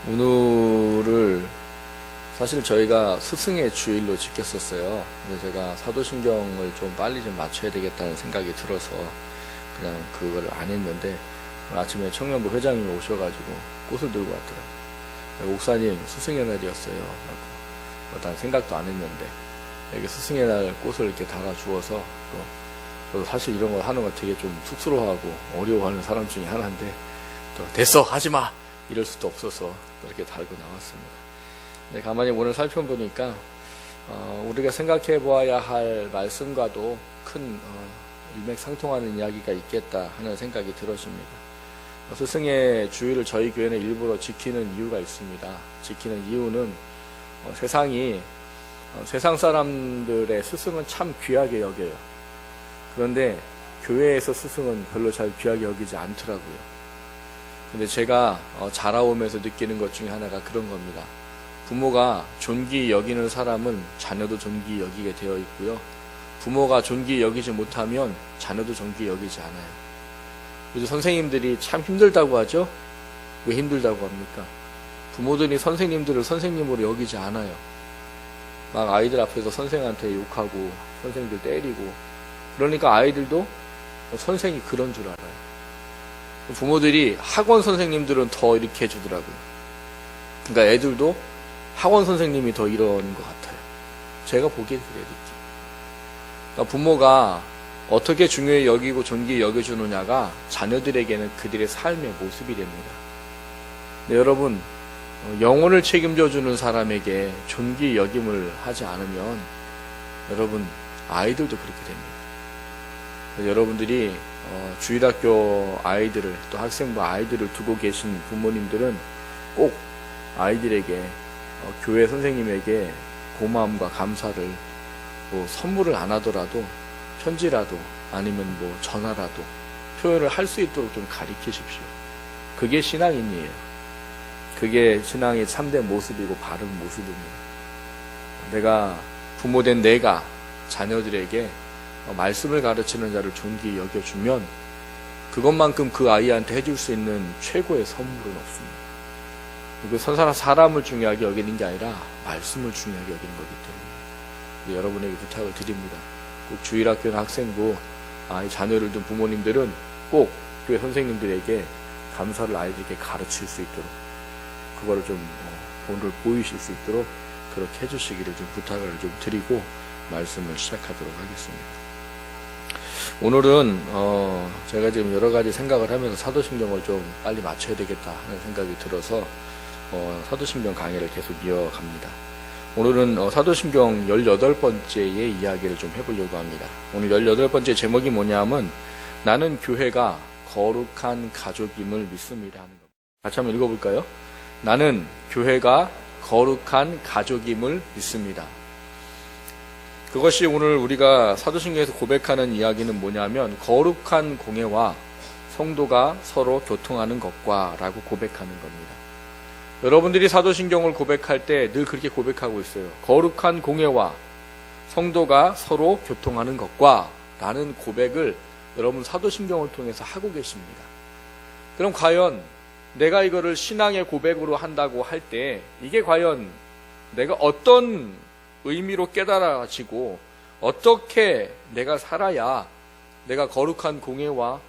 오늘을 사실 저희가 스승의 주일로 지켰었어요. 근데 제가 사도신경을 좀 빨리 좀 맞춰야 되겠다는 생각이 들어서 그냥 그걸 안 했는데 오늘 아침에 청년부 회장님이 오셔가지고 꽃을 들고 왔더라고요. 옥사님 스승의 날이었어요. 난 생각도 안 했는데 여기 스승의 날 꽃을 이렇게 달아주어서 저도 사실 이런 거 하는 거 되게 좀 쑥스러워하고 어려워하는 사람 중에 하나인데 또 됐어 하지마 이럴 수도 없어서 그렇게 달고 나왔습니다. 근데 가만히 오늘 살펴보니까 우리가 생각해 보아야 할 말씀과도 큰 일맥상통하는 이야기가 있겠다 하는 생각이 들어집니다. 스승의 주일을 저희 교회는 일부러 지키는 이유가 있습니다. 지키는 이유는 세상 사람들의 스승은 참 귀하게 여겨요. 그런데 교회에서 스승은 별로 잘 귀하게 여기지 않더라고요. 근데 제가 자라오면서 느끼는 것 중에 하나가 그런 겁니다. 부모가 존귀 여기는 사람은 자녀도 존귀 여기게 되어 있고요. 부모가 존귀 여기지 못하면 자녀도 존귀 여기지 않아요. 요즘 선생님들이 참 힘들다고 하죠? 왜 힘들다고 합니까? 부모들이 선생님들을 선생님으로 여기지 않아요. 막 아이들 앞에서 선생한테 욕하고 선생님들 때리고 그러니까 아이들도 선생이 그런 줄 알아요. 부모들이 학원 선생님들은 더 이렇게 해주더라고요. 그러니까 애들도 학원 선생님이 더 이런 것 같아요. 제가 보기에 그래요. 그러니까 부모가 어떻게 중요히 여기고 존귀히 여겨주느냐가 자녀들에게는 그들의 삶의 모습이 됩니다. 네, 여러분 영혼을 책임져주는 사람에게 존귀히 여김을 하지 않으면 여러분 아이들도 그렇게 됩니다. 여러분들이 주일학교 아이들을 또 학생부 아이들을 두고 계신 부모님들은 꼭 아이들에게 교회 선생님에게 고마움과 감사를 뭐 선물을 안 하더라도 편지라도 아니면 뭐 전화라도 표현을 할 수 있도록 좀 가르치십시오. 그게 신앙인이에요. 그게 신앙의 참된 모습이고 바른 모습입니다. 내가 부모된 내가 자녀들에게 말씀을 가르치는 자를 존귀히 여겨주면 그것만큼 그 아이한테 해줄 수 있는 최고의 선물은 없습니다. 그 사람을 중요하게 여기는 게 아니라 말씀을 중요하게 여기는 거기 때문에 여러분에게 부탁을 드립니다. 꼭 주일학교나 학생부 자녀를 둔 부모님들은 꼭 교회 선생님들에게 감사를 아이들에게 가르칠 수 있도록 그거를 좀 본을 보이실 수 있도록 그렇게 해주시기를 좀 부탁을 좀 드리고 말씀을 시작하도록 하겠습니다. 오늘은 제가 지금 여러 가지 생각을 하면서 사도신경을 좀 빨리 맞춰야 되겠다 하는 생각이 들어서 사도신경 강의를 계속 이어갑니다. 오늘은 사도신경 18번째의 이야기를 좀 해보려고 합니다. 오늘 18번째 제목이 뭐냐면 나는 교회가 거룩한 가족임을 믿습니다 하는 겁니다. 같이 한번 읽어볼까요? 나는 교회가 거룩한 가족임을 믿습니다. 그것이 오늘 우리가 사도신경에서 고백하는 이야기는 뭐냐면 거룩한 공예와 성도가 서로 교통하는 것과 라고 고백하는 겁니다. 여러분들이 사도신경을 고백할 때 늘 그렇게 고백하고 있어요. 거룩한 공예와 성도가 서로 교통하는 것과 라는 고백을 여러분 사도신경을 통해서 하고 계십니다. 그럼 과연 내가 이거를 신앙의 고백으로 한다고 할 때 이게 과연 내가 어떤 의미로 깨달아지고 어떻게 내가 살아야 내가 거룩한 공예와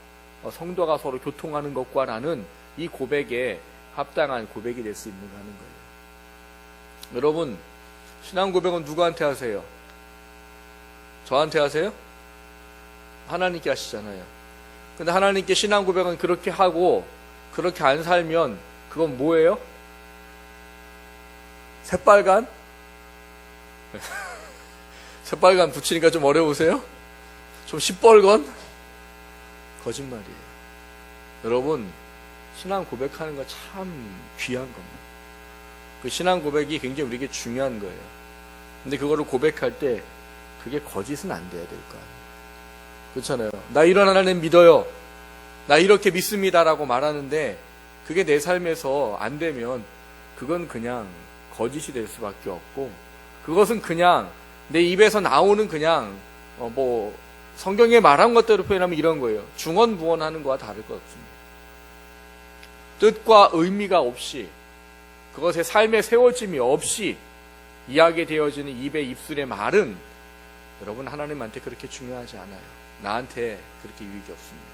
성도가 서로 교통하는 것과 라는 이 고백에 합당한 고백이 될 수 있는가 하는 거예요. 여러분 신앙 고백은 누구한테 하세요? 저한테 하세요? 하나님께 하시잖아요. 근데 하나님께 신앙 고백은 그렇게 하고 그렇게 안 살면 그건 뭐예요? 새빨간? 새빨간 붙이니까 좀 어려우세요? 좀 시뻘건? 거짓말이에요. 여러분 신앙 고백하는 거 참 귀한 겁니다. 그 신앙 고백이 굉장히 우리에게 중요한 거예요. 근데 그거를 고백할 때 그게 거짓은 안 돼야 될 거 아니에요. 그렇잖아요. 나 이런 하나님 믿어요. 나 이렇게 믿습니다라고 말하는데 그게 내 삶에서 안 되면 그건 그냥 거짓이 될 수밖에 없고 그것은 그냥 내 입에서 나오는 그냥 성경에 말한 것대로 표현하면 이런 거예요. 중언부언하는 거와 다를 것 없습니다. 뜻과 의미가 없이 그것의 삶의 세워짐이 없이 이야기되어지는 입의 입술의 말은 여러분 하나님한테 그렇게 중요하지 않아요. 나한테 그렇게 유익이 없습니다.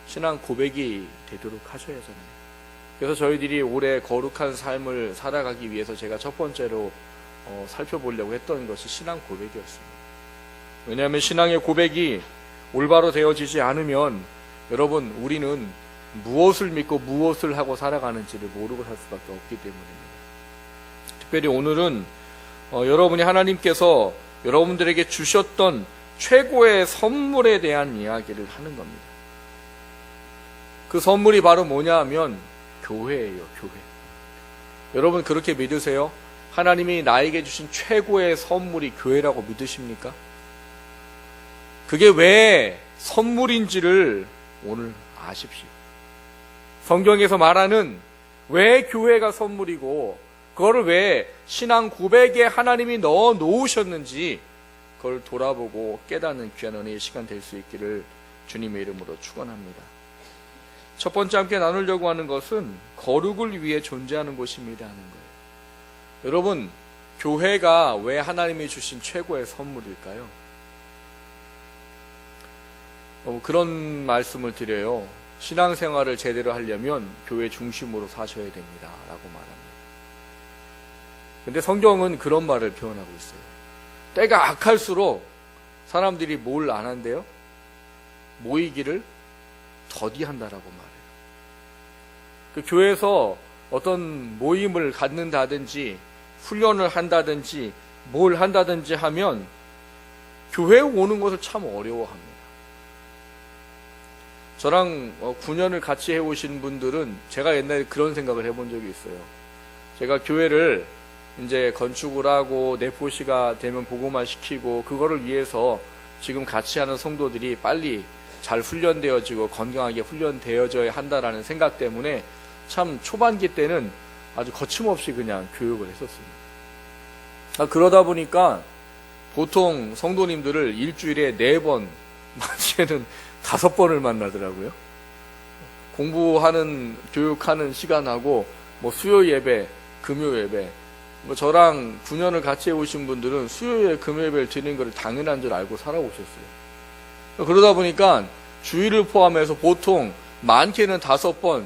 신앙 고백이 되도록 하셔야잖아요. 그래서 저희들이 올해 거룩한 삶을 살아가기 위해서 제가 첫 번째로 살펴보려고 했던 것이 신앙 고백이었습니다. 왜냐하면 신앙의 고백이 올바로 되어지지 않으면 여러분 우리는 무엇을 믿고 무엇을 하고 살아가는지를 모르고 살 수밖에 없기 때문입니다. 특별히 오늘은 여러분이 하나님께서 여러분들에게 주셨던 최고의 선물에 대한 이야기를 하는 겁니다. 그 선물이 바로 뭐냐 하면 교회예요. 교회. 여러분 그렇게 믿으세요? 하나님이 나에게 주신 최고의 선물이 교회라고 믿으십니까? 그게 왜 선물인지를 오늘 아십시오. 성경에서 말하는 왜 교회가 선물이고 그거를 왜 신앙 고백에 하나님이 넣어 놓으셨는지 그걸 돌아보고 깨닫는 귀한 은혜의 시간 될 수 있기를 주님의 이름으로 축원합니다. 첫 번째 함께 나누려고 하는 것은 거룩을 위해 존재하는 곳입니다 하는 거예요. 여러분 교회가 왜 하나님이 주신 최고의 선물일까요? 그런 말씀을 드려요. 신앙생활을 제대로 하려면 교회 중심으로 사셔야 됩니다 라고 말합니다. 근데 성경은 그런 말을 표현하고 있어요. 때가 악할수록 사람들이 뭘 안 한대요? 모이기를 더디한다라고 말해요. 그 교회에서 어떤 모임을 갖는다든지 훈련을 한다든지 뭘 한다든지 하면 교회에 오는 것을 참 어려워합니다. 저랑 9년을 같이 해오신 분들은 제가 옛날에 그런 생각을 해본 적이 있어요. 제가 교회를 이제 건축을 하고 내포시가 되면 보고만 시키고 그거를 위해서 지금 같이 하는 성도들이 빨리 잘 훈련되어지고 건강하게 훈련되어져야 한다라는 생각 때문에 참 초반기 때는 아주 거침없이 그냥 교육을 했었습니다. 그러다 보니까 보통 성도님들을 일주일에 4번, 많게는 5번을 만나더라고요. 공부하는, 교육하는 시간하고 뭐 수요 예배, 금요 예배, 뭐 저랑 9년을 같이 해오신 분들은 수요일, 금요 예배를 드리는 걸 당연한 줄 알고 살아오셨어요. 그러다 보니까 주일을 포함해서 보통 많게는 5번,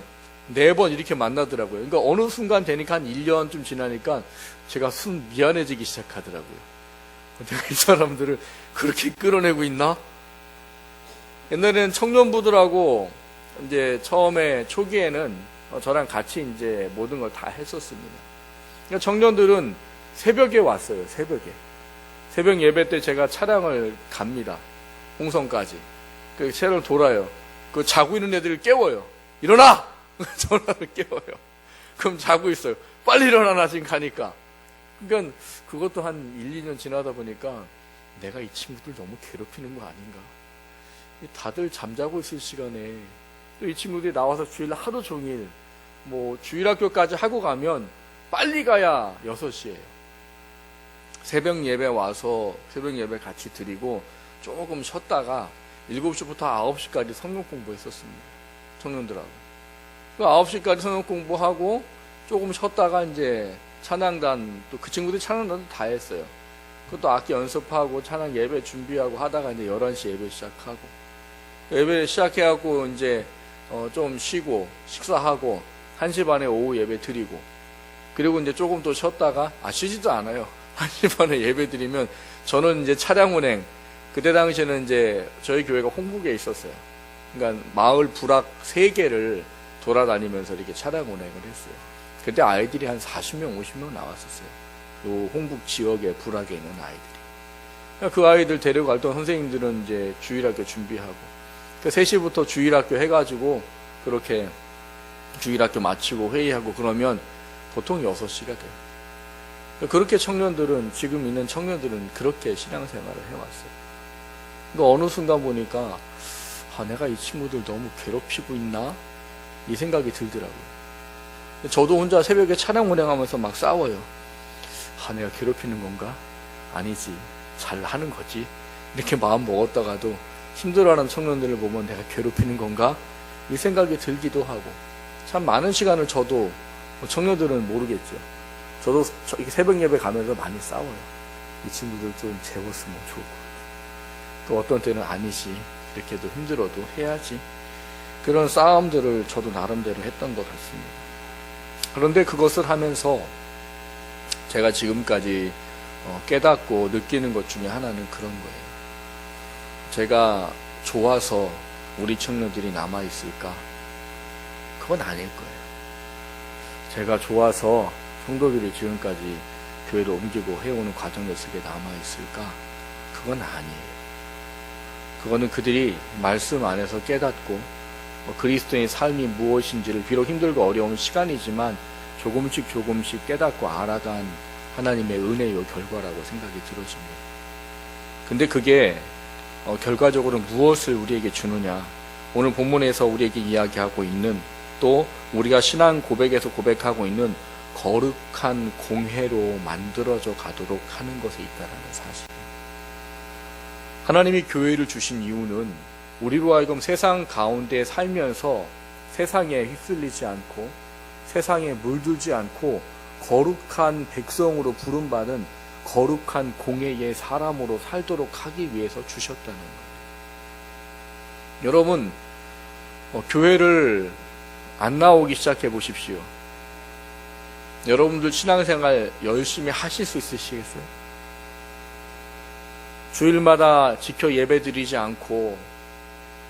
4번 이렇게 만나더라고요. 그러니까 어느 순간 되니까 한 1년쯤 지나니까 제가 순 미안해지기 시작하더라고요. 내가 이 사람들을 그렇게 끌어내고 있나? 옛날에는 청년부들하고 이제 처음에 초기에는 저랑 같이 이제 모든 걸 다 했었습니다. 그러니까 청년들은 새벽에 왔어요. 새벽 예배 때 제가 차량을 갑니다. 홍성까지. 그 차를 돌아요. 그 자고 있는 애들을 깨워요. 일어나! 전화를 깨워요. 그럼 자고 있어요. 빨리 일어나, 나 지금 가니까. 그러니까 그것도 한 1, 2년 지나다 보니까 내가 이 친구들 너무 괴롭히는 거 아닌가. 다들 잠자고 있을 시간에 또 이 친구들이 나와서 주일 하루 종일 뭐 주일학교까지 하고 가면 빨리 가야 6시예요. 새벽 예배 와서 새벽 예배 같이 드리고 조금 쉬었다가 7시부터 9시까지 성경 공부했었습니다. 청년들하고. 9시까지 성경 공부하고 조금 쉬었다가 이제 찬양단, 또 그 친구들이 찬양단도 다 했어요. 그것도 악기 연습하고 찬양 예배 준비하고 하다가 이제 11시 예배 시작하고. 예배 시작해갖고 이제 좀 쉬고 식사하고 1시 반에 오후 예배 드리고 그리고 이제 조금 또 쉬었다가 쉬지도 않아요. 1시 반에 예배 드리면 저는 이제 차량 운행, 그때 당시에는 이제 저희 교회가 홍북에 있었어요. 그러니까 마을 부락 3개를 돌아다니면서 이렇게 차량 운행을 했어요. 그때 아이들이 한 40명, 50명 나왔었어요. 요 홍북 지역의 부락에 있는 아이들이. 그 아이들 데려갈 때 선생님들은 이제 주일학교 준비하고 3시부터 주일학교 해가지고 그렇게 주일학교 마치고 회의하고 그러면 보통 6시가 돼요. 그렇게 청년들은, 지금 있는 청년들은 그렇게 신앙생활을 해왔어요. 그러니까 어느 순간 보니까 내가 이 친구들 너무 괴롭히고 있나? 이 생각이 들더라고요. 저도 혼자 새벽에 차량 운행하면서 막 싸워요. 내가 괴롭히는 건가? 아니지. 잘 하는 거지. 이렇게 마음 먹었다가도 힘들어하는 청년들을 보면 내가 괴롭히는 건가? 이 생각이 들기도 하고 참 많은 시간을 저도 청년들은 모르겠죠. 저도 이렇게 새벽 예배 가면서 많이 싸워요. 이 친구들 좀 재웠으면 좋을 것 같아요. 또 어떤 때는 아니지, 이렇게도 힘들어도 해야지. 그런 싸움들을 저도 나름대로 했던 것 같습니다. 그런데 그것을 하면서 제가 지금까지 깨닫고 느끼는 것 중에 하나는 그런 거예요. 제가 좋아서 우리 청년들이 남아있을까? 그건 아닐 거예요. 제가 좋아서 성도들이 지금까지 교회를 옮기고 해오는 과정 속에 남아있을까? 그건 아니에요. 그거는 그들이 말씀 안에서 깨닫고 그리스도의 삶이 무엇인지를 비록 힘들고 어려운 시간이지만 조금씩 깨닫고 알아간 하나님의 은혜의 결과라고 생각이 들어집니다. 근데 그게 결과적으로 무엇을 우리에게 주느냐? 오늘 본문에서 우리에게 이야기하고 있는, 또 우리가 신앙 고백에서 고백하고 있는 거룩한 공회로 만들어져 가도록 하는 것에 있다라는 사실. 하나님이 교회를 주신 이유는 우리로 하여금 세상 가운데 살면서 세상에 휩쓸리지 않고 세상에 물들지 않고 거룩한 백성으로 부름받은 거룩한 공회의 사람으로 살도록 하기 위해서 주셨다는 거예요. 여러분, 교회를 안 나오기 시작해 보십시오. 여러분들 신앙생활 열심히 하실 수 있으시겠어요? 주일마다 지켜 예배드리지 않고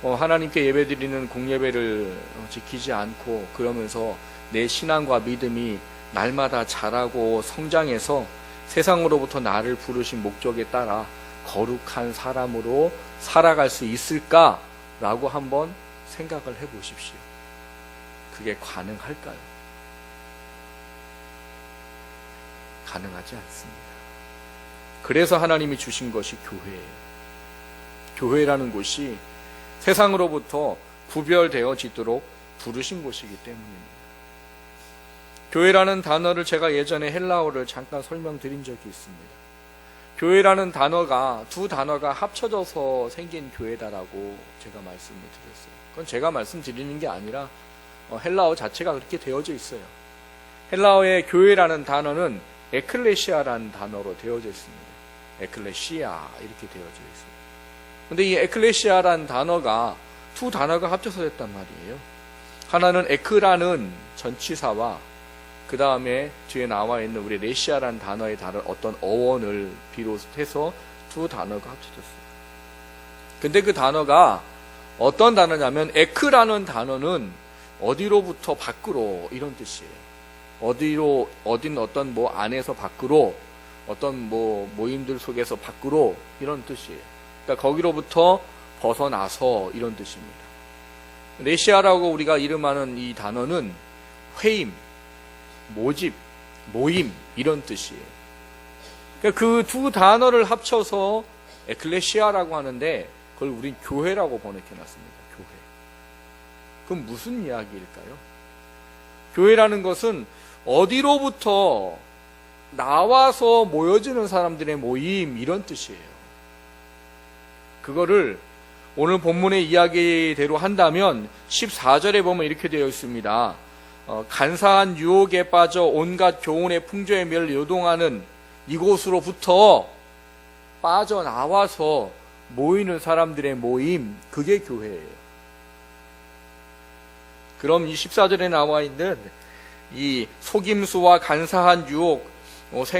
하나님께 예배드리는 공예배를 지키지 않고 그러면서 내 신앙과 믿음이 날마다 자라고 성장해서 세상으로부터 나를 부르신 목적에 따라 거룩한 사람으로 살아갈 수 있을까라고 한번 생각을 해보십시오. 그게 가능할까요? 가능하지 않습니다. 그래서 하나님이 주신 것이 교회예요. 교회라는 곳이 세상으로부터 구별되어지도록 부르신 곳이기 때문입니다. 교회라는 단어를 제가 예전에 헬라어를 잠깐 설명드린 적이 있습니다. 교회라는 단어가 두 단어가 합쳐져서 생긴 교회다라고 제가 말씀을 드렸어요. 그건 제가 말씀드리는 게 아니라 헬라어 자체가 그렇게 되어져 있어요. 헬라어의 교회라는 단어는 에클레시아라는 단어로 되어져 있습니다. 에클레시아 이렇게 되어져 있어요. 근데 이 에클레시아라는 단어가 두 단어가 합쳐서 됐단 말이에요. 하나는 에크라는 전치사와 그 다음에 뒤에 나와 있는 우리 레시아라는 단어에 다른 어떤 어원을 비롯해서 두 단어가 합쳐졌어요. 근데 그 단어가 어떤 단어냐면 에크라는 단어는 어디로부터 밖으로 이런 뜻이에요. 어딘 어떤 뭐 안에서 밖으로 어떤 뭐 모임들 속에서 밖으로 이런 뜻이에요. 그러니까 거기로부터 벗어나서 이런 뜻입니다. 레시아라고 우리가 이름하는 이 단어는 회임, 모집, 모임 이런 뜻이에요. 그러니까 그 두 단어를 합쳐서 에클레시아라고 하는데 그걸 우린 교회라고 번역해놨습니다. 교회. 그럼 무슨 이야기일까요? 교회라는 것은 어디로부터 나와서 모여지는 사람들의 모임 이런 뜻이에요. 그거를 오늘 본문의 이야기대로 한다면 14절에 보면 이렇게 되어 있습니다. 간사한 유혹에 빠져 온갖 교훈의 풍조에 멸 요동하는 이곳으로부터 빠져나와서 모이는 사람들의 모임, 그게 교회예요. 그럼 이 14절에 나와 있는 이 속임수와 간사한 유혹,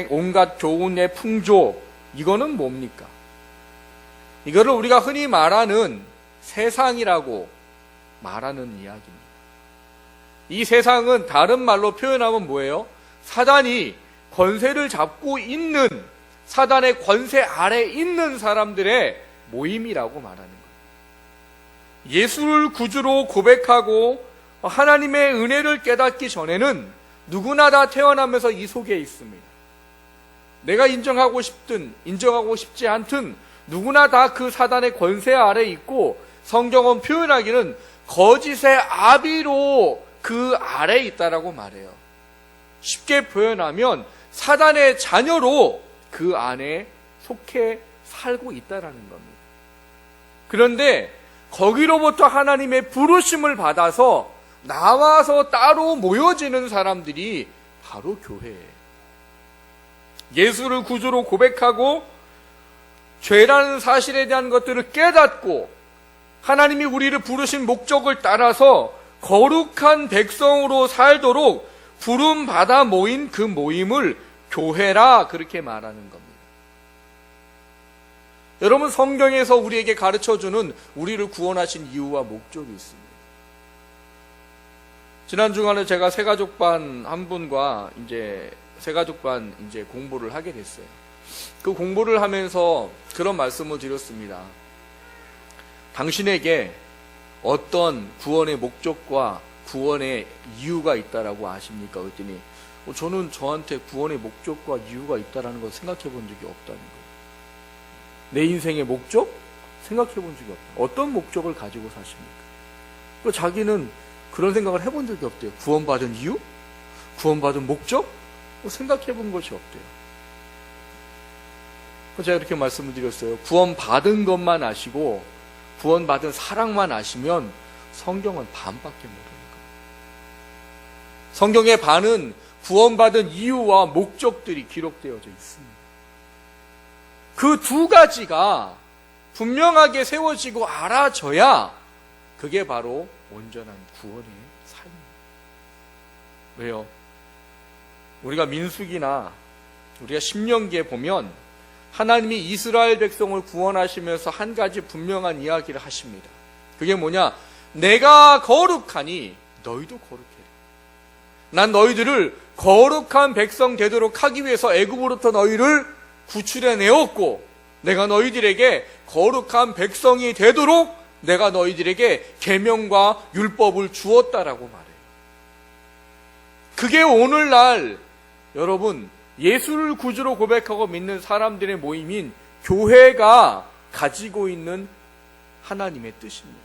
온갖 교훈의 풍조, 이거는 뭡니까? 이거를 우리가 흔히 말하는 세상이라고 말하는 이야기입니다. 이 세상은 다른 말로 표현하면 뭐예요? 사단이 권세를 잡고 있는, 사단의 권세 아래 있는 사람들의 모임이라고 말하는 거예요. 예수를 구주로 고백하고 하나님의 은혜를 깨닫기 전에는 누구나 다 태어나면서 이 속에 있습니다. 내가 인정하고 싶든 인정하고 싶지 않든 누구나 다 그 사단의 권세 아래 있고, 성경은 표현하기는 거짓의 아비로 그 아래 있다라고 말해요. 쉽게 표현하면 사단의 자녀로 그 안에 속해 살고 있다라는 겁니다. 그런데 거기로부터 하나님의 부르심을 받아서 나와서 따로 모여지는 사람들이 바로 교회예요. 예수를 구주로 고백하고 죄라는 사실에 대한 것들을 깨닫고 하나님이 우리를 부르신 목적을 따라서 거룩한 백성으로 살도록 부름받아 모인 그 모임을 교회라 그렇게 말하는 겁니다. 여러분, 성경에서 우리에게 가르쳐주는 우리를 구원하신 이유와 목적이 있습니다. 지난 주간에 제가 새가족반 한 분과 새가족반 공부를 하게 됐어요. 그 공부를 하면서 그런 말씀을 드렸습니다. 당신에게 어떤 구원의 목적과 구원의 이유가 있다라고 아십니까? 그랬더니 저는 저한테 구원의 목적과 이유가 있다라는 걸 생각해 본 적이 없다는 거예요. 내 인생의 목적? 생각해 본 적이 없다. 어떤 목적을 가지고 사십니까? 자기는 그런 생각을 해본 적이 없대요. 구원받은 이유? 구원받은 목적? 생각해 본 것이 없대요. 제가 이렇게 말씀을 드렸어요. 구원받은 것만 아시고 구원받은 사랑만 아시면 성경은 반밖에 모르는 거예요. 성경의 반은 구원받은 이유와 목적들이 기록되어져 있습니다. 그 두 가지가 분명하게 세워지고 알아져야 그게 바로 온전한 구원의 삶입니다. 왜요? 우리가 민수기나 우리가 신명기에 보면 하나님이 이스라엘 백성을 구원하시면서 한 가지 분명한 이야기를 하십니다. 그게 뭐냐? 내가 거룩하니 너희도 거룩해라. 난 너희들을 거룩한 백성 되도록 하기 위해서 애굽으로부터 너희를 구출해 내었고 내가 너희들에게 거룩한 백성이 되도록 내가 너희들에게 계명과 율법을 주었다라고 말해요. 그게 오늘날 여러분 예수를 구주로 고백하고 믿는 사람들의 모임인 교회가 가지고 있는 하나님의 뜻입니다.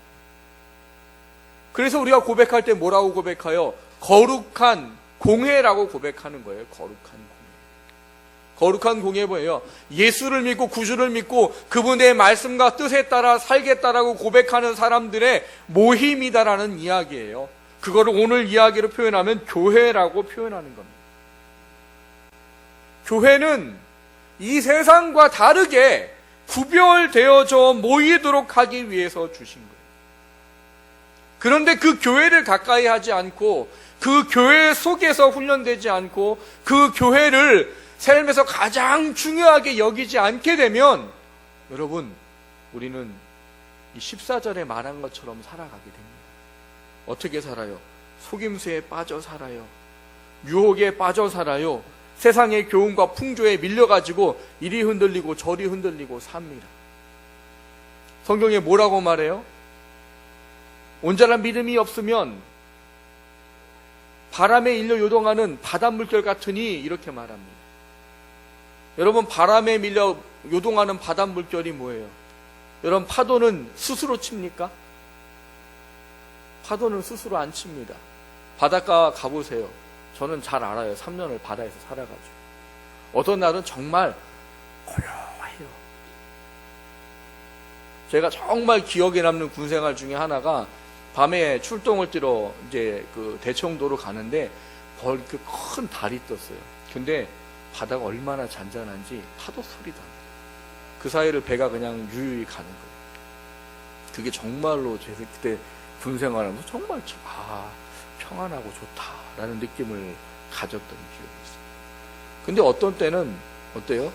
그래서 우리가 고백할 때 뭐라고 고백하여? 거룩한 공회라고 고백하는 거예요. 거룩한 공회. 거룩한 공회 뭐예요? 예수를 믿고 구주를 믿고 그분의 말씀과 뜻에 따라 살겠다라고 고백하는 사람들의 모임이다라는 이야기예요. 그거를 오늘 이야기로 표현하면 교회라고 표현하는 겁니다. 교회는 이 세상과 다르게 구별되어져 모이도록 하기 위해서 주신 거예요. 그런데 그 교회를 가까이 하지 않고 그 교회 속에서 훈련되지 않고 그 교회를 삶에서 가장 중요하게 여기지 않게 되면 여러분 우리는 이 14절에 말한 것처럼 살아가게 됩니다. 어떻게 살아요? 속임수에 빠져 살아요. 유혹에 빠져 살아요. 세상의 교훈과 풍조에 밀려가지고 이리 흔들리고 저리 흔들리고 삽니다. 성경에 뭐라고 말해요? 온전한 믿음이 없으면 바람에 일려 요동하는 바닷물결 같으니 이렇게 말합니다. 여러분 바람에 밀려 요동하는 바닷물결이 뭐예요? 여러분 파도는 스스로 칩니까? 파도는 스스로 안 칩니다. 바닷가 가보세요. 저는 잘 알아요. 3년을 바다에서 살아가지고. 어떤 날은 정말 고요해요. 제가 정말 기억에 남는 군생활 중에 하나가 밤에 출동을 뛰러 그 대청도로 가는데 그 큰 달이 떴어요. 근데 바다가 얼마나 잔잔한지 파도 소리도 안 나요. 그 사이를 배가 그냥 유유히 가는 거예요. 그게 정말로 제가 그때 군생활하면서 정말 평안하고 좋다라는 느낌을 가졌던 기억이 있어요. 근데 어떤 때는 어때요?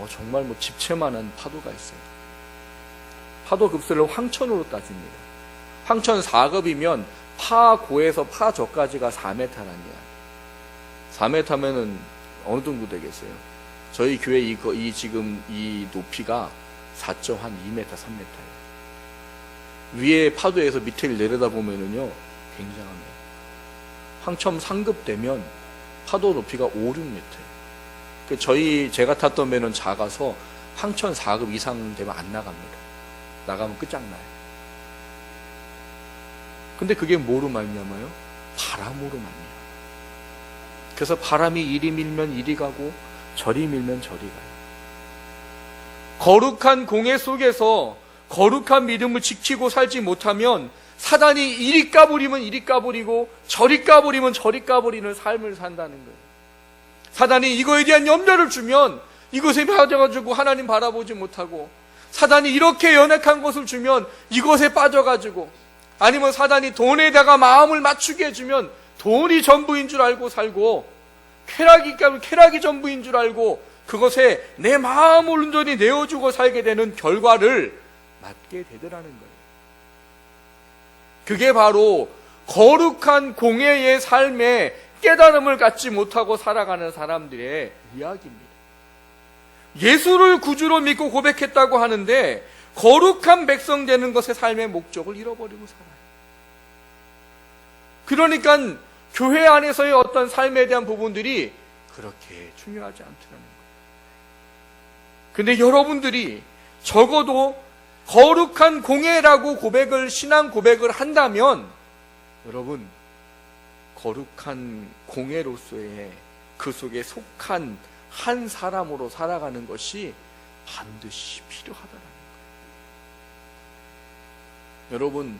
정말 집채만한 파도가 있어요. 파도 급수를 황천으로 따집니다. 황천 4급이면 파고에서 파저까지가 4m란 이야. 4m면은 어느 정도 되겠어요? 저희 교회 지금 이 높이가 4.2m, 3m예요. 위에 파도에서 밑을 내려다보면은요, 굉장합니다. 황천 3급 되면 파도 높이가 5, 6m예요. 제가 탔던 배는 작아서 황천 4급 이상 되면 안 나갑니다. 나가면 끝장나요. 근데 그게 뭐로 말미암아요? 바람으로 말미암아요. 그래서 바람이 이리 밀면 이리 가고 저리 밀면 저리 가요. 거룩한 공회 속에서 거룩한 믿음을 지키고 살지 못하면 사단이 이리 까부리면 이리 까부리고 저리 까부리면 저리 까부리는 삶을 산다는 거예요. 사단이 이거에 대한 염려를 주면 이것에 빠져가지고 하나님 바라보지 못하고, 사단이 이렇게 연약한 것을 주면 이것에 빠져가지고, 아니면 사단이 돈에다가 마음을 맞추게 해주면 돈이 전부인 줄 알고 살고, 쾌락이 전부인 줄 알고 그것에 내 마음을 온전히 내어주고 살게 되는 결과를 맞게 되더라는 거예요. 그게 바로 거룩한 공예의 삶에 깨달음을 갖지 못하고 살아가는 사람들의 이야기입니다. 예수를 구주로 믿고 고백했다고 하는데 거룩한 백성 되는 것의 삶의 목적을 잃어버리고 살아요. 그러니까 교회 안에서의 어떤 삶에 대한 부분들이 그렇게 중요하지 않더라는 거예요. 근데 여러분들이 적어도 거룩한 공예라고 신앙 고백을 한다면, 여러분, 거룩한 공예로서의 그 속에 속한 한 사람으로 살아가는 것이 반드시 필요하다는 거예요. 여러분,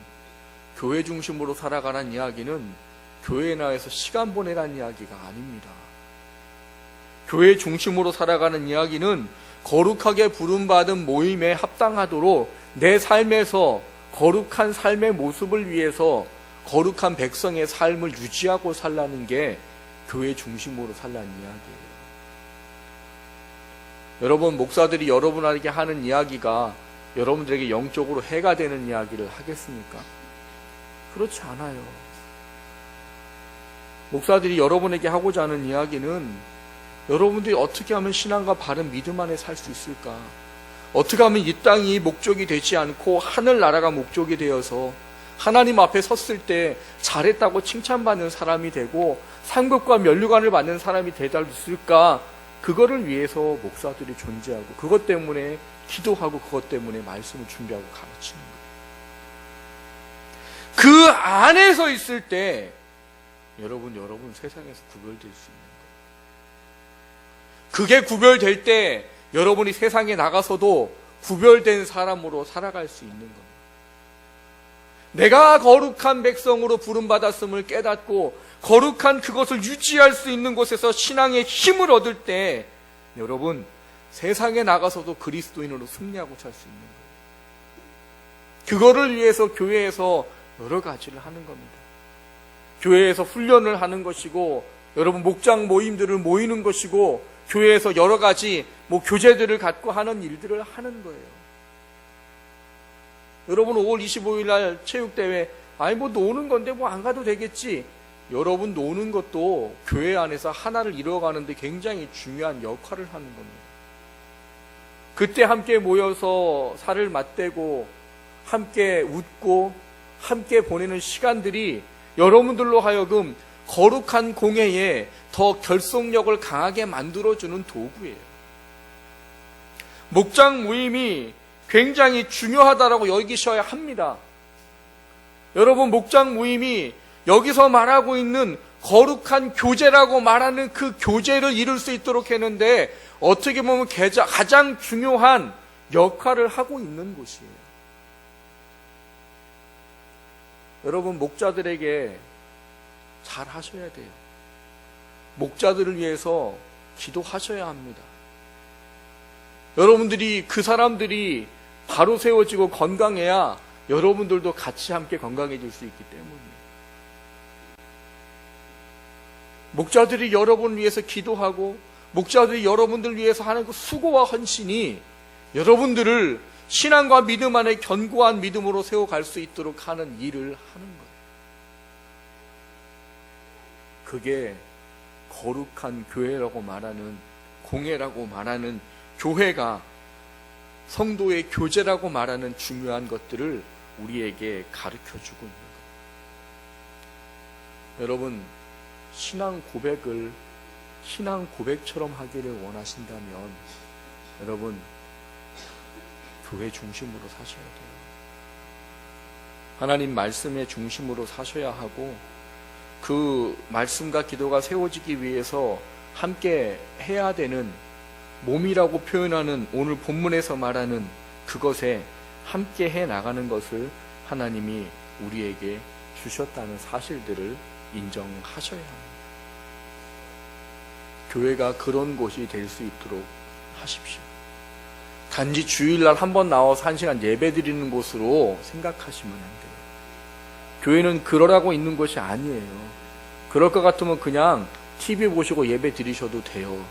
교회 중심으로 살아가는 이야기는 교회에 나와서 시간 보내라는 이야기가 아닙니다. 교회 중심으로 살아가는 이야기는 거룩하게 부름받은 모임에 합당하도록 내 삶에서 거룩한 삶의 모습을 위해서 거룩한 백성의 삶을 유지하고 살라는 게 교회 중심으로 살라는 이야기예요. 여러분, 목사들이 여러분에게 하는 이야기가 여러분들에게 영적으로 해가 되는 이야기를 하겠습니까? 그렇지 않아요. 목사들이 여러분에게 하고자 하는 이야기는 여러분들이 어떻게 하면 신앙과 바른 믿음 안에 살 수 있을까? 어떻게 하면 이 땅이 목적이 되지 않고 하늘나라가 목적이 되어서 하나님 앞에 섰을 때 잘했다고 칭찬받는 사람이 되고 상급과 면류관을 받는 사람이 되다 있을까? 그거를 위해서 목사들이 존재하고, 그것 때문에 기도하고, 그것 때문에 말씀을 준비하고 가르치는 거예요. 그 안에서 있을 때 여러분 세상에서 구별될 수 있는 거예요. 그게 구별될 때 여러분이 세상에 나가서도 구별된 사람으로 살아갈 수 있는 겁니다. 내가 거룩한 백성으로 부름받았음을 깨닫고 거룩한 그것을 유지할 수 있는 곳에서 신앙의 힘을 얻을 때 여러분, 세상에 나가서도 그리스도인으로 승리하고 살 수 있는 거예요. 그거를 위해서 교회에서 여러 가지를 하는 겁니다. 교회에서 훈련을 하는 것이고, 여러분 목장 모임들을 모이는 것이고, 교회에서 여러 가지 교제들을 갖고 하는 일들을 하는 거예요. 여러분 5월 25일 날 체육대회, 노는 건데 안 가도 되겠지. 여러분 노는 것도 교회 안에서 하나를 이루어가는데 굉장히 중요한 역할을 하는 겁니다. 그때 함께 모여서 살을 맞대고 함께 웃고 함께 보내는 시간들이 여러분들로 하여금 거룩한 공예에 더 결속력을 강하게 만들어주는 도구예요. 목장 모임이 굉장히 중요하다라고 여기셔야 합니다. 여러분, 목장 모임이 여기서 말하고 있는 거룩한 교제라고 말하는 그 교제를 이룰 수 있도록 했는데, 어떻게 보면 가장 중요한 역할을 하고 있는 곳이에요. 여러분, 목자들에게 잘 하셔야 돼요. 목자들을 위해서 기도하셔야 합니다. 여러분들이, 그 사람들이 바로 세워지고 건강해야 여러분들도 같이 함께 건강해질 수 있기 때문이에요. 목자들이 여러분을 위해서 기도하고 목자들이 여러분들을 위해서 하는 그 수고와 헌신이 여러분들을 신앙과 믿음 안에 견고한 믿음으로 세워갈 수 있도록 하는 일을 하는 거예요. 그게 거룩한 교회라고 말하는, 공예라고 말하는, 교회가 성도의 교제라고 말하는 중요한 것들을 우리에게 가르쳐주고 있는 거예요. 여러분, 신앙 고백을 신앙 고백처럼 하기를 원하신다면 여러분, 교회 중심으로 사셔야 돼요. 하나님 말씀의 중심으로 사셔야 하고, 그 말씀과 기도가 세워지기 위해서 함께 해야 되는, 몸이라고 표현하는 오늘 본문에서 말하는 그것에 함께 해 나가는 것을 하나님이 우리에게 주셨다는 사실들을 인정하셔야 합니다. 교회가 그런 곳이 될 수 있도록 하십시오. 단지 주일날 한번 나와서 1시간 예배 드리는 곳으로 생각하시면 안 돼요. 교회는 그러라고 있는 것이 아니에요. 그럴 것 같으면 그냥 TV 보시고 예배 드리셔도 돼요.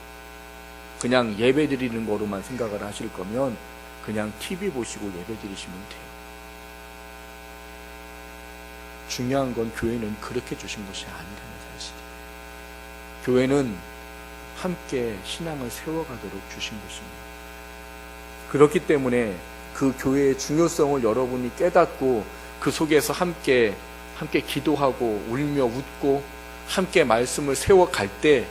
그냥 예배 드리는 거로만 생각을 하실 거면 그냥 TV 보시고 예배 드리시면 돼요. 중요한 건 교회는 그렇게 주신 것이 아니라는 사실이에요. 교회는 함께 신앙을 세워가도록 주신 것입니다. 그렇기 때문에 그 교회의 중요성을 여러분이 깨닫고 그 속에서 함께 기도하고 울며 웃고 함께 말씀을 세워갈 때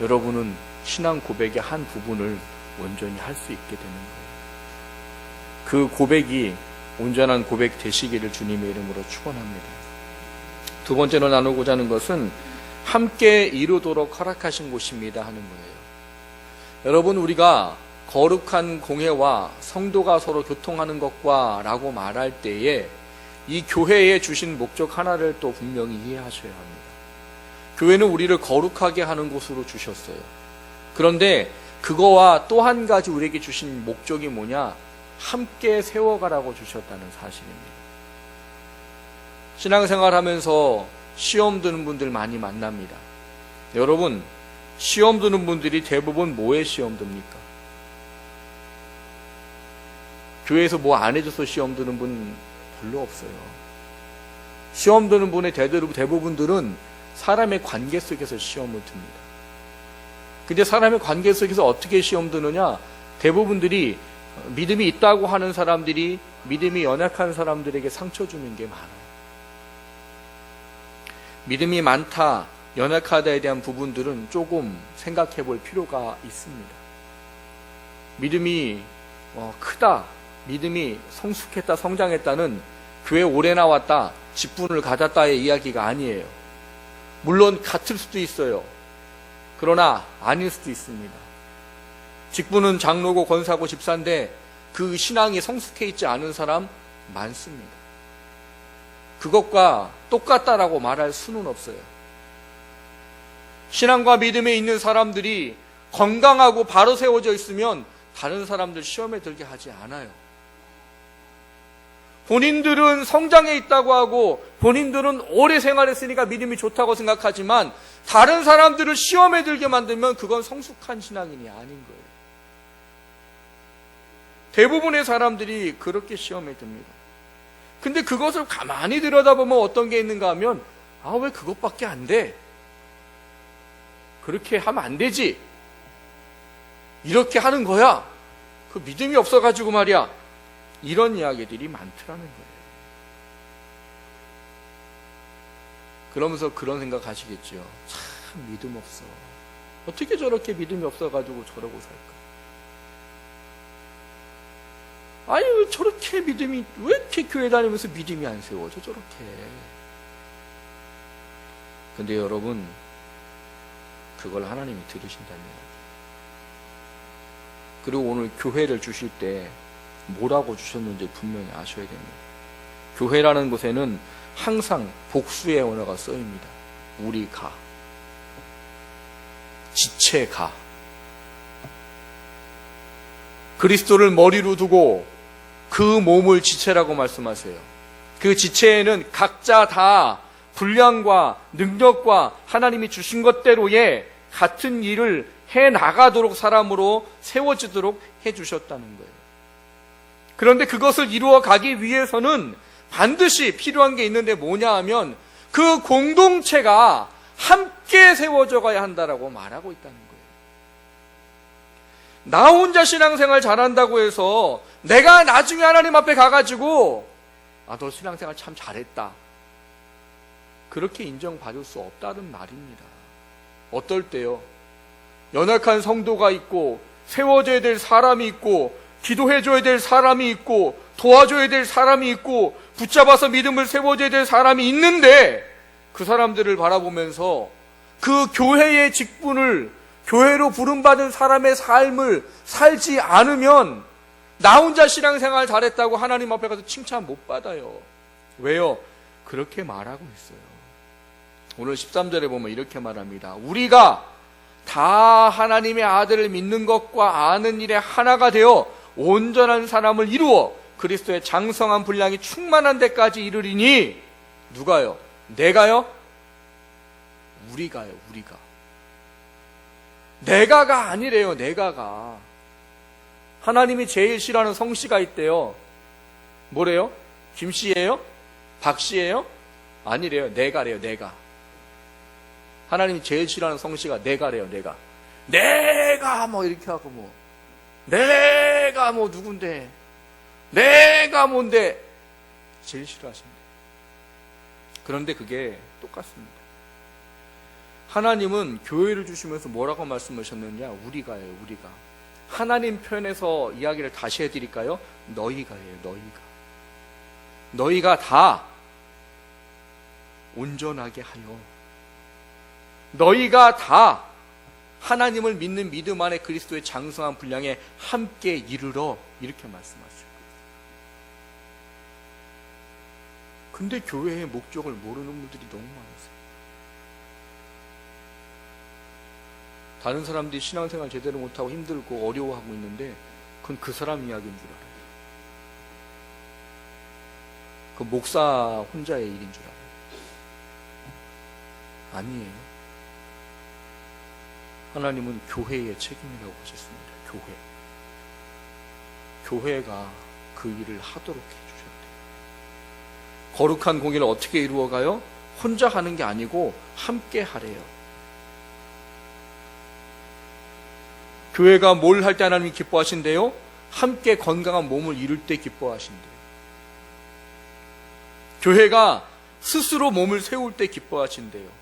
여러분은 신앙 고백의 한 부분을 온전히 할 수 있게 되는 거예요. 그 고백이 온전한 고백 되시기를 주님의 이름으로 축원합니다. 두 번째로 나누고자 하는 것은 함께 이루도록 허락하신 곳입니다 하는 거예요. 여러분, 우리가 거룩한 공회와 성도가 서로 교통하는 것과 라고 말할 때에 이 교회에 주신 목적 하나를 또 분명히 이해하셔야 합니다. 교회는 우리를 거룩하게 하는 곳으로 주셨어요. 그런데 그거와 또 한 가지 우리에게 주신 목적이 뭐냐? 함께 세워가라고 주셨다는 사실입니다. 신앙생활 하면서 시험 드는 분들 많이 만납니다. 여러분, 시험 드는 분들이 대부분 뭐에 시험 듭니까? 교회에서 뭐 안 해줘서 시험 드는 분 별로 없어요. 시험 드는 분의 대부분들은 사람의 관계 속에서 시험을 듭니다. 근데 사람의 관계 속에서 어떻게 시험 드느냐? 대부분들이 믿음이 있다고 하는 사람들이 믿음이 연약한 사람들에게 상처 주는 게 많아요. 믿음이 많다, 연약하다에 대한 부분들은 조금 생각해 볼 필요가 있습니다. 믿음이 크다, 믿음이 성숙했다, 성장했다는 교회 오래 나왔다, 직분을 가졌다의 이야기가 아니에요. 물론 같을 수도 있어요. 그러나 아닐 수도 있습니다. 직분은 장로고 권사고 집사인데 그 신앙이 성숙해 있지 않은 사람 많습니다. 그것과 똑같다라고 말할 수는 없어요. 신앙과 믿음에 있는 사람들이 건강하고 바로 세워져 있으면 다른 사람들 시험에 들게 하지 않아요. 본인들은 성장해 있다고 하고 본인들은 오래 생활했으니까 믿음이 좋다고 생각하지만 다른 사람들을 시험에 들게 만들면 그건 성숙한 신앙인이 아닌 거예요. 대부분의 사람들이 그렇게 시험에 듭니다. 근데 그것을 가만히 들여다보면 어떤 게 있는가 하면 왜 그것밖에 안 돼? 그렇게 하면 안 되지. 이렇게 하는 거야. 그 믿음이 없어가지고 말이야. 이런 이야기들이 많더라는 거예요. 그러면서 그런 생각 하시겠죠. 참 믿음 없어. 어떻게 저렇게 믿음이 없어가지고 저러고 살까? 아니 왜 저렇게 믿음이, 왜 이렇게 교회 다니면서 믿음이 안 세워져 저렇게. 근데 여러분, 그걸 하나님이 들으신다는 이야기. 그리고 오늘 교회를 주실 때 뭐라고 주셨는지 분명히 아셔야 됩니다. 교회라는 곳에는 항상 복수의 언어가 쓰입니다. 우리가, 지체가, 그리스도를 머리로 두고 그 몸을 지체라고 말씀하세요. 그 지체에는 각자 다 분량과 능력과 하나님이 주신 것대로의 같은 일을 해나가도록 사람으로 세워지도록 해주셨다는 거예요. 그런데 그것을 이루어가기 위해서는 반드시 필요한 게 있는데 뭐냐 하면 그 공동체가 함께 세워져 가야 한다라고 말하고 있다는 거예요. 나 혼자 신앙생활 잘한다고 해서 내가 나중에 하나님 앞에 가가지고 너 신앙생활 참 잘했다, 그렇게 인정받을 수 없다는 말입니다. 어떨 때요, 연약한 성도가 있고 세워져야 될 사람이 있고 기도해줘야 될 사람이 있고 도와줘야 될 사람이 있고 붙잡아서 믿음을 세워줘야 될 사람이 있는데 그 사람들을 바라보면서 그 교회의 직분을, 교회로 부름받은 사람의 삶을 살지 않으면 나 혼자 신앙생활 잘했다고 하나님 앞에 가서 칭찬 못 받아요. 왜요? 그렇게 말하고 있어요. 오늘 13절에 보면 이렇게 말합니다. 우리가 다 하나님의 아들을 믿는 것과 아는 일에 하나가 되어 온전한 사람을 이루어 그리스도의 장성한 분량이 충만한 데까지 이르리니, 누가요? 내가요? 우리가요. 우리가. 내가가 아니래요. 내가가. 하나님이 제일 싫어하는 성씨가 있대요. 뭐래요? 김씨예요? 박씨예요? 아니래요. 내가래요. 내가. 하나님이 제일 싫어하는 성씨가 내가래요. 내가 뭐 이렇게 하고, 뭐 내가 뭐 누군데, 내가 뭔데, 제일 싫어하신대. 그런데 그게 똑같습니다. 하나님은 교회를 주시면서 뭐라고 말씀하셨느냐? 우리가예요. 우리가. 하나님 편에서 이야기를 다시 해드릴까요? 너희가예요. 너희가 다 온전하게 하여, 너희가 다 하나님을 믿는 믿음 안에 그리스도의 장성한 분량에 함께 이르러, 이렇게 말씀하시고. 근데 교회의 목적을 모르는 분들이 너무 많으세요. 다른 사람들이 신앙생활 제대로 못하고 힘들고 어려워하고 있는데 그건 그 사람 이야기인 줄 알아요. 그 목사 혼자의 일인 줄 알아요. 아니에요. 하나님은 교회의 책임이라고 하셨습니다. 교회가 그 일을 하도록 해주셨대요. 거룩한 공의를 어떻게 이루어가요? 혼자 하는 게 아니고 함께 하래요. 교회가 뭘 할 때 하나님이 기뻐하신대요? 함께 건강한 몸을 이룰 때 기뻐하신대요. 교회가 스스로 몸을 세울 때 기뻐하신대요.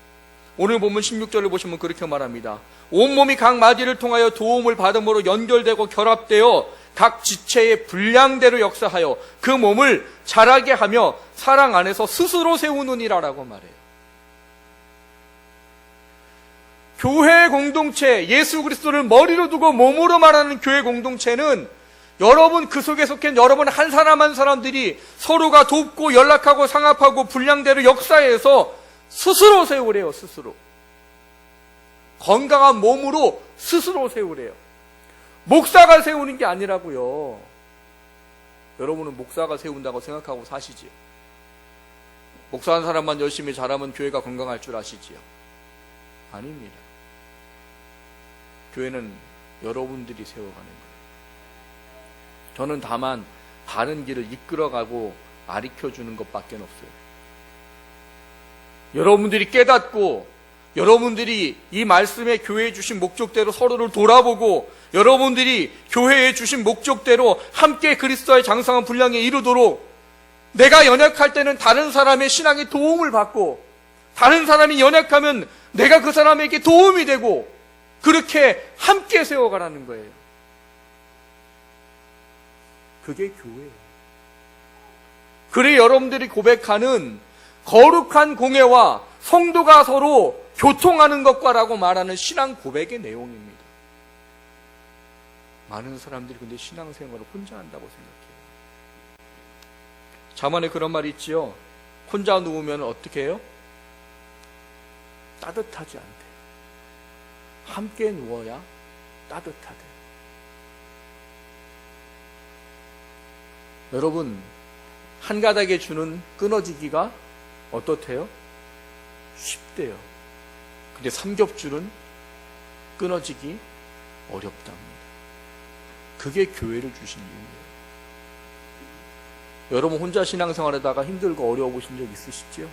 오늘 본문 16절을 보시면 그렇게 말합니다. 온몸이 각 마디를 통하여 도움을 받음으로 연결되고 결합되어 각 지체의 분량대로 역사하여 그 몸을 자라게 하며 사랑 안에서 스스로 세우느니라라고 말해요. 교회 공동체, 예수 그리스도를 머리로 두고 몸으로 말하는 교회 공동체는 여러분, 그 속에 속한 여러분 한 사람 한 사람들이 서로가 돕고 연락하고 상합하고 분량대로 역사해서 스스로 세우래요. 스스로. 건강한 몸으로 스스로 세우래요. 목사가 세우는 게 아니라고요. 여러분은 목사가 세운다고 생각하고 사시지요. 목사 한 사람만 열심히 잘하면 교회가 건강할 줄 아시지요. 아닙니다. 교회는 여러분들이 세워가는 거예요. 저는 다만 바른 길을 이끌어가고 가르쳐주는 것밖에 없어요. 여러분들이 깨닫고, 여러분들이 이 말씀에 교회에 주신 목적대로 서로를 돌아보고, 여러분들이 교회에 주신 목적대로 함께 그리스도의 장성한 분량에 이르도록, 내가 연약할 때는 다른 사람의 신앙에 도움을 받고, 다른 사람이 연약하면 내가 그 사람에게 도움이 되고, 그렇게 함께 세워가라는 거예요. 그게 교회예요. 그래 여러분들이 고백하는 거룩한 공예와 성도가 서로 교통하는 것과라고 말하는 신앙 고백의 내용입니다. 많은 사람들이 근데 신앙생활을 혼자 한다고 생각해요. 잠언에 그런 말이 있지요. 혼자 누우면 어떻게 해요? 따뜻하지 않대. 함께 누워야 따뜻하대. 여러분, 한 가닥에 주는 끊어지기가 어떻대요? 쉽대요. 근데 삼겹줄은 끊어지기 어렵답니다. 그게 교회를 주신 이유예요. 여러분 혼자 신앙생활하다가 힘들고 어려워 보신 적 있으시죠?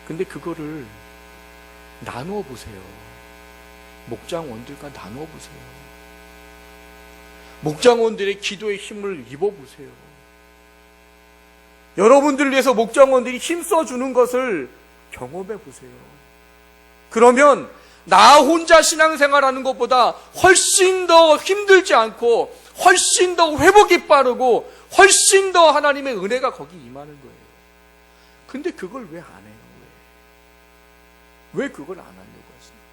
근데 그거를 나누어 보세요. 목장원들과 나누어 보세요. 목장원들의 기도의 힘을 입어보세요. 여러분들을 위해서 목장원들이 힘써주는 것을 경험해보세요. 그러면 나 혼자 신앙생활하는 것보다 훨씬 더 힘들지 않고 훨씬 더 회복이 빠르고 훨씬 더 하나님의 은혜가 거기 임하는 거예요. 근데 그걸 왜 안 해요? 왜 그걸 안 하려고 하십니까?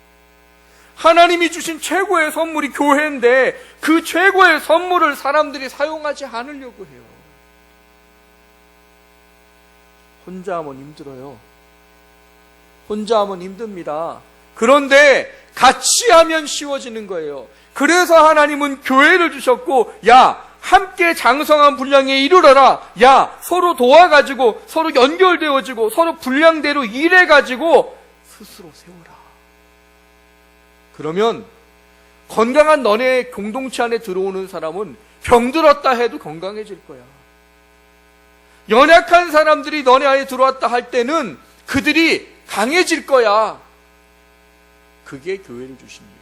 하나님이 주신 최고의 선물이 교회인데 그 최고의 선물을 사람들이 사용하지 않으려고 해요. 혼자 하면 힘들어요. 혼자 하면 힘듭니다. 그런데 같이 하면 쉬워지는 거예요. 그래서 하나님은 교회를 주셨고, 야, 함께 장성한 분량에 이르러라. 야, 서로 도와가지고, 서로 연결되어지고, 서로 분량대로 일해가지고 스스로 세워라. 그러면 건강한 너네 공동체 안에 들어오는 사람은 병들었다 해도 건강해질 거야. 연약한 사람들이 너네 안에 들어왔다 할 때는 그들이 강해질 거야. 그게 교회를 주신 이유.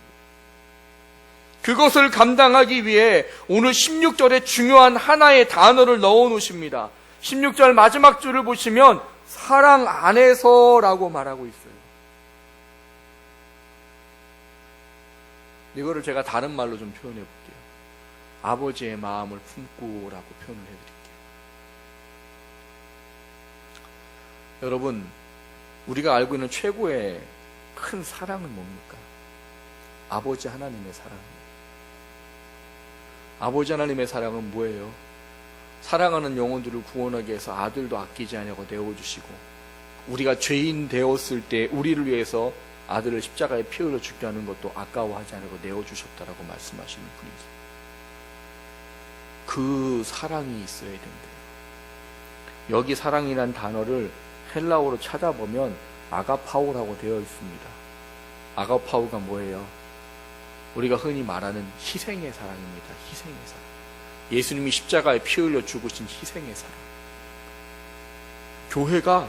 그것을 감당하기 위해 오늘 16절에 중요한 하나의 단어를 넣어 놓으십니다. 16절 마지막 줄을 보시면 사랑 안에서라고 말하고 있어요. 이거를 제가 다른 말로 좀 표현해 볼게요. 아버지의 마음을 품고라고 표현을 해드릴게요. 여러분, 우리가 알고 있는 최고의 큰 사랑은 뭡니까? 아버지 하나님의 사랑입니다. 아버지 하나님의 사랑은 뭐예요? 사랑하는 영혼들을 구원하기 위해서 아들도 아끼지 않냐고 내어주시고, 우리가 죄인 되었을 때 우리를 위해서 아들을 십자가에 피 흘려 죽게 하는 것도 아까워하지 않고 내어주셨다라고 말씀하시는 분이죠. 그 사랑이 있어야 된대요. 여기 사랑이란 단어를 헬라어로 찾아보면 아가파우라고 되어 있습니다. 아가파우가 뭐예요? 우리가 흔히 말하는 희생의 사랑입니다. 희생의 사랑. 예수님이 십자가에 피 흘려 죽으신 희생의 사랑. 교회가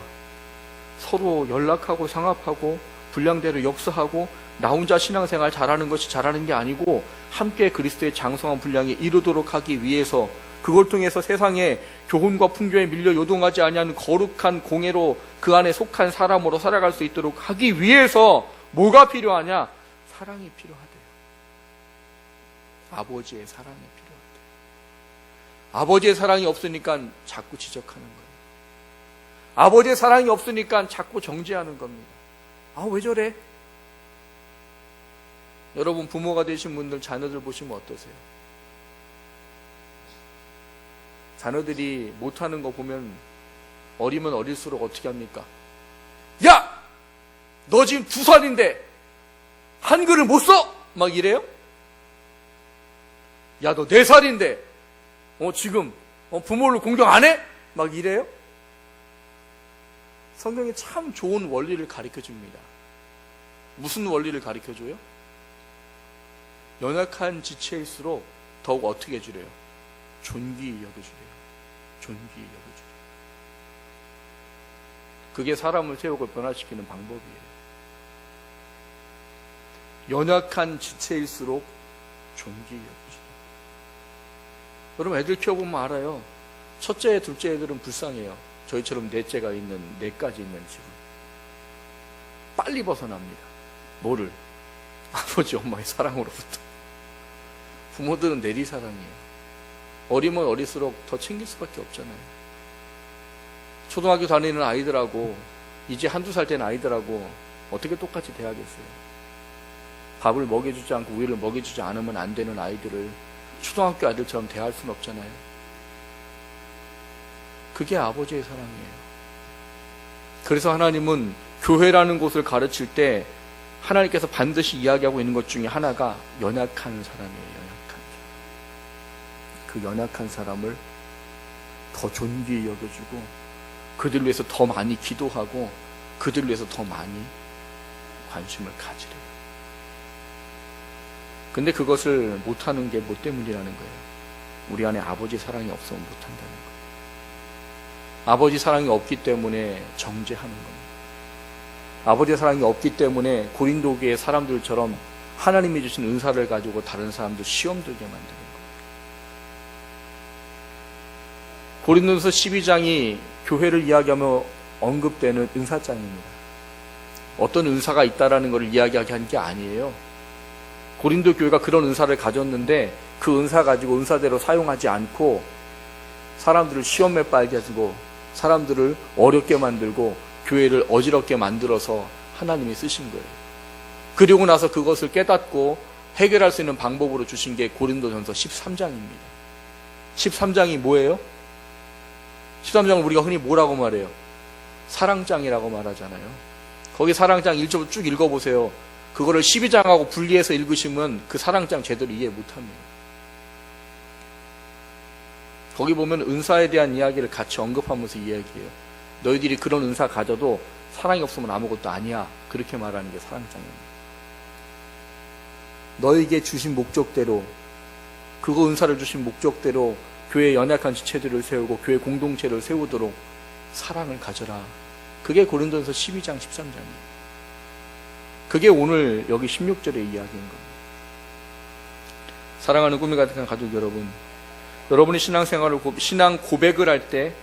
서로 연락하고 상합하고 분량대로 역사하고 나 혼자 신앙생활 잘하는 것이 잘하는 게 아니고 함께 그리스도의 장성한 분량에 이르도록 하기 위해서, 그걸 통해서 세상에 교훈과 풍조에 밀려 요동하지 아니하는 거룩한 공예로 그 안에 속한 사람으로 살아갈 수 있도록 하기 위해서 뭐가 필요하냐? 사랑이 필요하대요. 아버지의 사랑이 필요하대요. 아버지의 사랑이 없으니까 자꾸 지적하는 거예요. 아버지의 사랑이 없으니까 자꾸 정죄하는 겁니다. 아, 왜 저래? 여러분, 부모가 되신 분들 자녀들 보시면 어떠세요? 자녀들이 못하는 거 보면 어리면 어릴수록 어떻게 합니까? 야! 너 지금 2살인데 한글을 못 써? 막 이래요? 야, 너 4살인데 지금 부모를 공경 안 해? 막 이래요? 성경이 참 좋은 원리를 가르쳐 줍니다. 무슨 원리를 가르쳐 줘요? 연약한 지체일수록 더욱 어떻게 해주래요? 존귀히 여겨주래요. 존귀히 여겨주래요. 그게 사람을 세우고 변화시키는 방법이에요. 연약한 지체일수록 존귀히 여겨주래요. 여러분, 애들 키워보면 알아요. 첫째, 둘째 애들은 불쌍해요. 저희처럼 넷째가 있는, 넷까지 있는 집은 빨리 벗어납니다. 뭐를? 아버지 엄마의 사랑으로부터. 부모들은 내리사랑이에요. 어리면 어릴수록 더 챙길 수밖에 없잖아요. 초등학교 다니는 아이들하고 이제 1-2살 된 아이들하고 어떻게 똑같이 대하겠어요? 밥을 먹여주지 않고 우유를 먹여주지 않으면 안 되는 아이들을 초등학교 아이들처럼 대할 수는 없잖아요. 그게 아버지의 사랑이에요. 그래서 하나님은 교회라는 곳을 가르칠 때 하나님께서 반드시 이야기하고 있는 것 중에 하나가 연약한 사람이에요. 연약한 사람. 그 연약한 사람을 더 존귀히 여겨주고 그들 위해서 더 많이 기도하고 그들 위해서 더 많이 관심을 가지래요. 근데 그것을 못하는 게 뭐 때문이라는 거예요? 우리 안에 아버지 사랑이 없으면 못한다는 거예요. 아버지 사랑이 없기 때문에 정죄하는 겁니다. 아버지 사랑이 없기 때문에 고린도 교회 사람들처럼 하나님이 주신 은사를 가지고 다른 사람들 시험 들게 만드는 거예요. 고린도서 12장이 교회를 이야기하며 언급되는 은사장입니다. 어떤 은사가 있다라는 것을 이야기하게 한 게 아니에요. 고린도 교회가 그런 은사를 가졌는데 그 은사 가지고 은사대로 사용하지 않고 사람들을 시험에 빨게 해주고 사람들을 어렵게 만들고 교회를 어지럽게 만들어서 하나님이 쓰신 거예요. 그리고 나서 그것을 깨닫고 해결할 수 있는 방법으로 주신 게 고린도전서 13장입니다. 13장이 뭐예요? 13장은 우리가 흔히 뭐라고 말해요? 사랑장이라고 말하잖아요. 거기 사랑장 1절 쭉 읽어보세요. 그거를 12장하고 분리해서 읽으시면 그 사랑장 제대로 이해 못합니다. 거기 보면 은사에 대한 이야기를 같이 언급하면서 이야기해요. 너희들이 그런 은사 가져도 사랑이 없으면 아무것도 아니야. 그렇게 말하는 게 사랑장입니다. 너에게 주신 목적대로, 그거 은사를 주신 목적대로 교회 연약한 지체들을 세우고 교회 공동체를 세우도록 사랑을 가져라. 그게 고린도전서 12장 13장이에요. 그게 오늘 여기 16절의 이야기인 겁니다. 사랑하는 꿈이 같은 가족 여러분, 여러분이 신앙생활을 신앙 고백을 할 때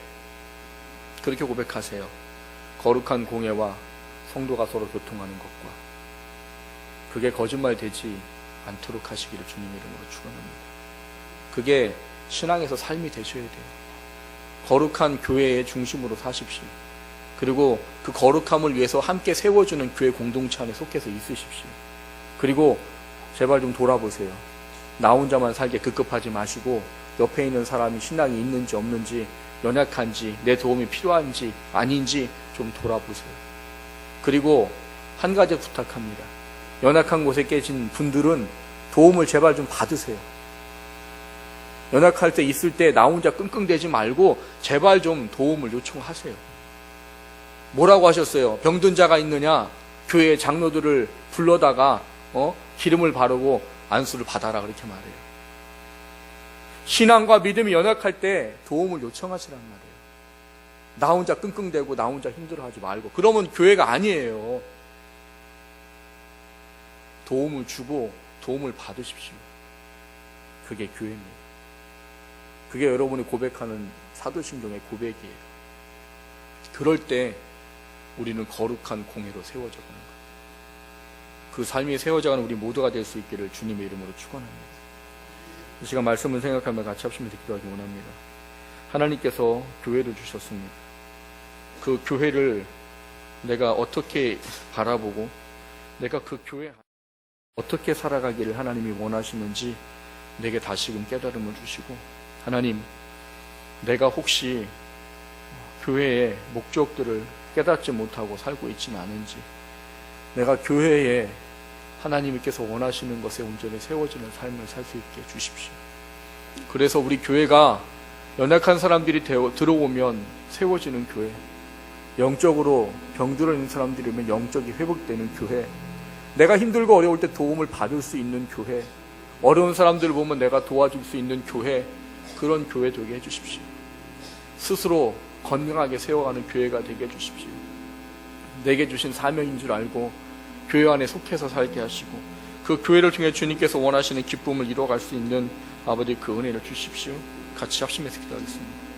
그렇게 고백하세요. 거룩한 공예와 성도가 서로 교통하는 것과 그게 거짓말 되지 않도록 하시기를 주님 이름으로 축원합니다. 그게 신앙에서 삶이 되셔야 돼요. 거룩한 교회의 중심으로 사십시오. 그리고 그 거룩함을 위해서 함께 세워주는 교회 공동체 안에 속해서 있으십시오. 그리고 제발 좀 돌아보세요. 나 혼자만 살게 급급하지 마시고 옆에 있는 사람이 신앙이 있는지 없는지, 연약한지, 내 도움이 필요한지 아닌지 좀 돌아보세요. 그리고 한 가지 부탁합니다. 연약한 곳에 계신 분들은 도움을 제발 좀 받으세요. 연약할 때 있을 때 나 혼자 끙끙대지 말고 제발 좀 도움을 요청하세요. 뭐라고 하셨어요? 병든 자가 있느냐? 교회 장로들을 불러다가 기름을 바르고 안수를 받아라 그렇게 말해요. 신앙과 믿음이 연약할 때 도움을 요청하시란 말이에요. 나 혼자 끙끙대고 나 혼자 힘들어하지 말고. 그러면 교회가 아니에요. 도움을 주고 도움을 받으십시오. 그게 교회입니다. 그게 여러분이 고백하는 사도신경의 고백이에요. 그럴 때 우리는 거룩한 공예로 세워져 가는 거예요. 그 삶이 세워져가는 우리 모두가 될 수 있기를 주님의 이름으로 축원합니다. 이 시간 말씀을 생각하며 같이 합심해서 기도하기 원합니다. 하나님께서 교회를 주셨습니다. 그 교회를 내가 어떻게 바라보고 내가 그 교회 어떻게 살아가기를 하나님이 원하시는지 내게 다시금 깨달음을 주시고, 하나님, 내가 혹시 교회의 목적들을 깨닫지 못하고 살고 있지는 않은지, 내가 교회에 하나님께서 원하시는 것에 온전히 세워지는 삶을 살 수 있게 해주십시오. 그래서 우리 교회가 연약한 사람들이 들어오면 세워지는 교회, 영적으로 병들어 있는 사람들이 오면 영적이 회복되는 교회, 내가 힘들고 어려울 때 도움을 받을 수 있는 교회, 어려운 사람들을 보면 내가 도와줄 수 있는 교회, 그런 교회 되게 해주십시오. 스스로 건강하게 세워가는 교회가 되게 해주십시오. 내게 주신 사명인 줄 알고 교회 안에 속해서 살게 하시고 그 교회를 통해 주님께서 원하시는 기쁨을 이뤄갈 수 있는 아버지 그 은혜를 주십시오. 같이 합심해서 기도하겠습니다.